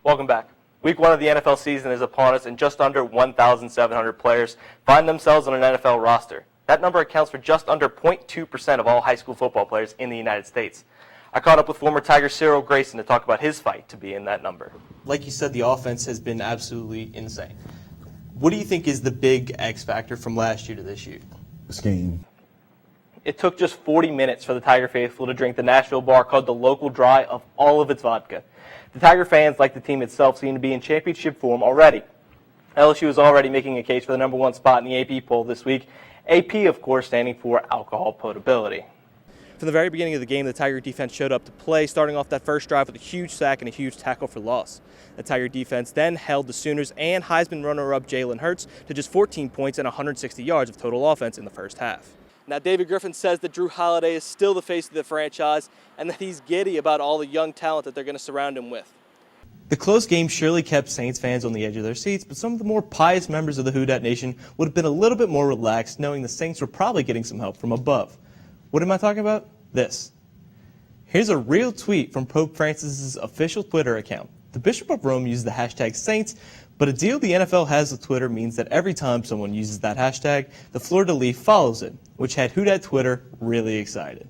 Welcome back. Week 1 of the NFL season is upon us, and just under 1,700 players find themselves on an NFL roster. That number accounts for just under 0.2% of all high school football players in the United States. I caught up with former Tiger Cyril Grayson to talk about his fight to be in that number. Like you said, the offense has been absolutely insane. What do you think is the big X factor from last year to this year? Scheme. It took just 40 minutes for the Tiger faithful to drink the Nashville bar called the Local Dry of all of its vodka. The Tiger fans, like the team itself, seem to be in championship form already. LSU is already making a case for the number 1 spot in the AP poll this week. AP, of course, standing for alcohol potability. From the very beginning of the game, the Tiger defense showed up to play, starting off that first drive with a huge sack and a huge tackle for loss. The Tiger defense then held the Sooners and Heisman runner-up Jalen Hurts to just 14 points and 160 yards of total offense in the first half. Now, David Griffin says that Drew Holiday is still the face of the franchise and that he's giddy about all the young talent that they're going to surround him with. The close game surely kept Saints fans on the edge of their seats, but some of the more pious members of the Who Dat Nation would have been a little bit more relaxed knowing the Saints were probably getting some help from above. What am I talking about? This. Here's a real tweet from Pope Francis's official Twitter account. The Bishop of Rome used the hashtag Saints, but a deal the NFL has with Twitter means that every time someone uses that hashtag, the fleur-de-lis follows it, which had Who Dat Twitter really excited.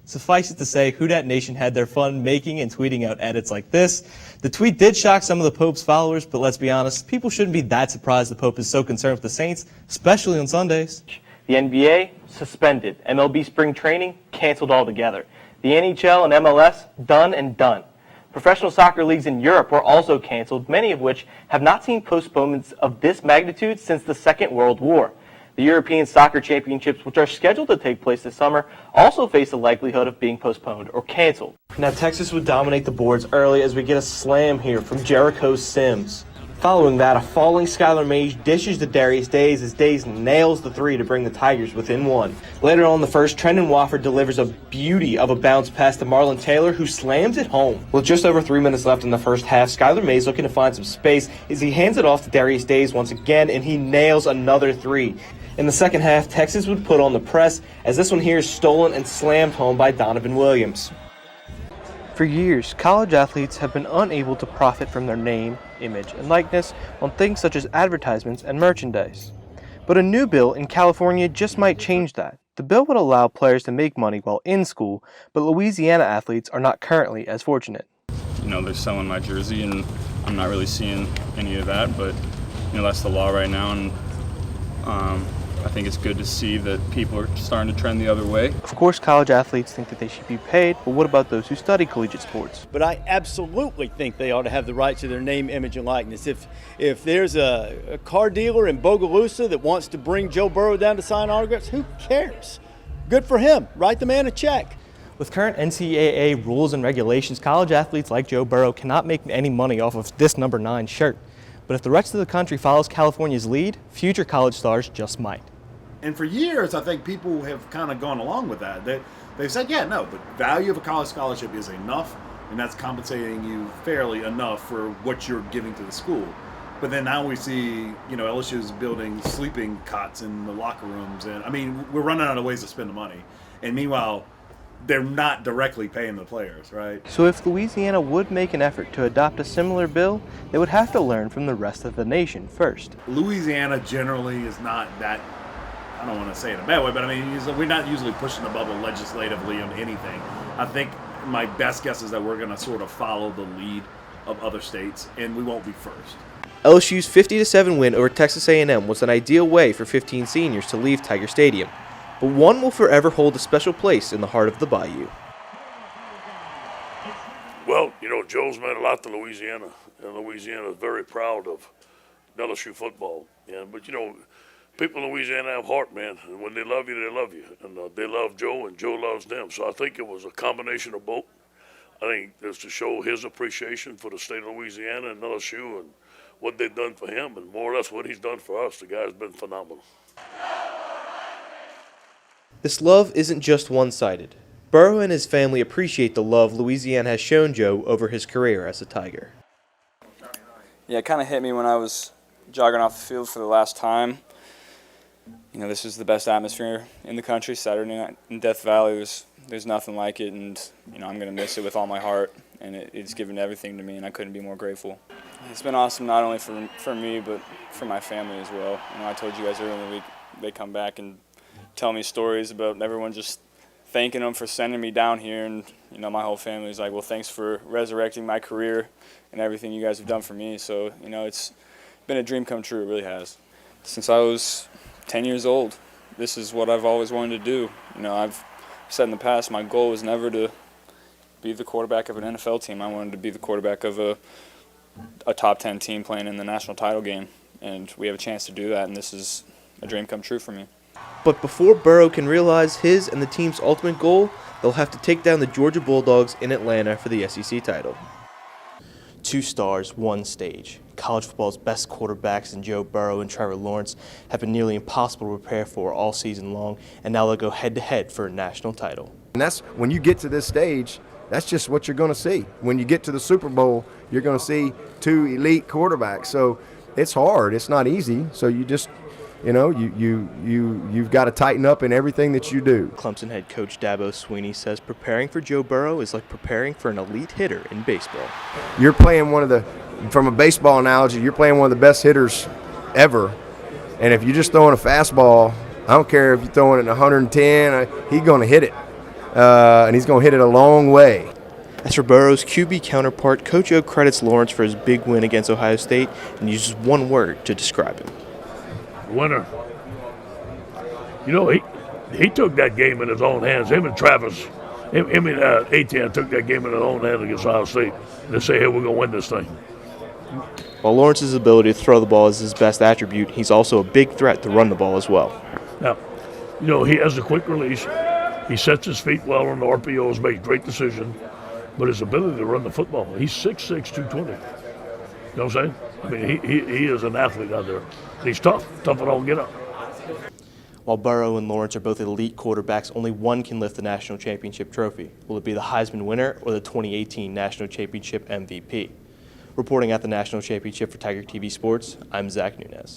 Suffice it to say, Who Dat Nation had their fun making and tweeting out edits like this. The tweet did shock some of the Pope's followers, but let's be honest, people shouldn't be that surprised the Pope is so concerned with the Saints, especially on Sundays. The NBA, suspended. MLB spring training, canceled altogether. The NHL and MLS, done and done. Professional soccer leagues in Europe were also canceled, many of which have not seen postponements of this magnitude since the Second World War. The European Soccer Championships, which are scheduled to take place this summer, also face the likelihood of being postponed or canceled. Now, Texas would dominate the boards early as we get a slam here from Jericho Sims. Following that, a falling Skylar Mage dishes to Darius Days as Days nails the 3 to bring the Tigers within 1. Later on in the first, Trendon Wofford delivers a beauty of a bounce pass to Marlon Taylor, who slams it home. With just over 3 minutes left in the first half, Skylar Mays looking to find some space as he hands it off to Darius Days once again, and he nails another 3. In the second half, Texas would put on the press as this one here is stolen and slammed home by Donovan Williams. For years, college athletes have been unable to profit from their name, image, and likeness on things such as advertisements and merchandise. But a new bill in California just might change that. The bill would allow players to make money while in school, but Louisiana athletes are not currently as fortunate. You know, they're selling my jersey, and I'm not really seeing any of that, but, you know, that's the law right now, and I think it's good to see that people are starting to trend the other way. Of course, college athletes think that they should be paid, but what about those who study collegiate sports? But I absolutely think they ought to have the rights to their name, image, and likeness. If there's a car dealer in Bogalusa that wants to bring Joe Burrow down to sign autographs, who cares? Good for him. Write the man a check. With current NCAA rules and regulations, college athletes like Joe Burrow cannot make any money off of this number 9 shirt. But if the rest of the country follows California's lead, future college stars just might. And for years, I think people have kind of gone along with that. They've said, yeah, no, the value of a college scholarship is enough, and that's compensating you fairly enough for what you're giving to the school. But then now we see, you know, LSU's building sleeping cots in the locker rooms. And, I mean, we're running out of ways to spend the money. And meanwhile, they're not directly paying the players, right? So if Louisiana would make an effort to adopt a similar bill, they would have to learn from the rest of the nation first. Louisiana generally is not that, I don't want to say it in a bad way, but I mean, we're not usually pushing the bubble legislatively on anything. I think my best guess is that we're going to sort of follow the lead of other states, and we won't be first. LSU's 50-7 win over Texas A&M was an ideal way for 15 seniors to leave Tiger Stadium, but one will forever hold a special place in the heart of the Bayou. Well, you know, Joe's meant a lot to Louisiana, and Louisiana is very proud of LSU football. Yeah, but, you know, people in Louisiana have heart, man, and when they love you, they love you. And they love Joe, and Joe loves them. So I think it was a combination of both. I think it's to show his appreciation for the state of Louisiana and LSU and what they've done for him, and more or less what he's done for us. The guy's been phenomenal. This love isn't just one-sided. Burrow and his family appreciate the love Louisiana has shown Joe over his career as a Tiger. Yeah, it kind of hit me when I was jogging off the field for the last time. You know, this is the best atmosphere in the country. Saturday night in Death Valley there's nothing like it, and you know, I'm going to miss it with all my heart. and it's given everything to me, and I couldn't be more grateful. It's been awesome not only for me, but for my family as well. You know, I told you guys earlier in the week, they come back and tell me stories about everyone just thanking them for sending me down here, and you know, my whole family's like, well, thanks for resurrecting my career and everything you guys have done for me. So, you know, it's been a dream come true, it really has. Since I was 10 years old, this is what I've always wanted to do. You know, I've said in the past, my goal was never to be the quarterback of an NFL team. I wanted to be the quarterback of a top 10 team playing in the national title game, and we have a chance to do that, and this is a dream come true for me. But before Burrow can realize his and the team's ultimate goal, they'll have to take down the Georgia Bulldogs in Atlanta for the SEC title. 2 stars, 1 stage. College football's best quarterbacks in Joe Burrow and Trevor Lawrence have been nearly impossible to prepare for all season long, and now they'll go head-to-head for a national title. And that's when you get to this stage, that's just what you're going to see. When you get to the Super Bowl, you're going to see 2 elite quarterbacks. So it's hard. It's not easy. So you just, you know, you've got to tighten up in everything that you do. Clemson head coach Dabo Swinney says preparing for Joe Burrow is like preparing for an elite hitter in baseball. You're playing from a baseball analogy, you're playing one of the best hitters ever. And if you're just throwing a fastball, I don't care if you're throwing it at 110, he's going to hit it. And he's going to hit it a long way. As for Burrow's QB counterpart, Coach O credits Lawrence for his big win against Ohio State and uses one word to describe him. Winner. You know, he took that game in his own hands. Him and Travis, him and Etienne took that game in his own hands against Ohio State. And they say, hey, we're going to win this thing. While Lawrence's ability to throw the ball is his best attribute, he's also a big threat to run the ball as well. Now, you know, he has a quick release. He sets his feet well on the RPOs, makes great decisions. But his ability to run the football, he's 6'6", 220. You know what I'm saying? I mean, he is an athlete out there. He's tough at all get up. While Burrow and Lawrence are both elite quarterbacks, only one can lift the national championship trophy. Will it be the Heisman winner or the 2018 national championship MVP? Reporting at the national championship for Tiger TV Sports, I'm Zach Nunez.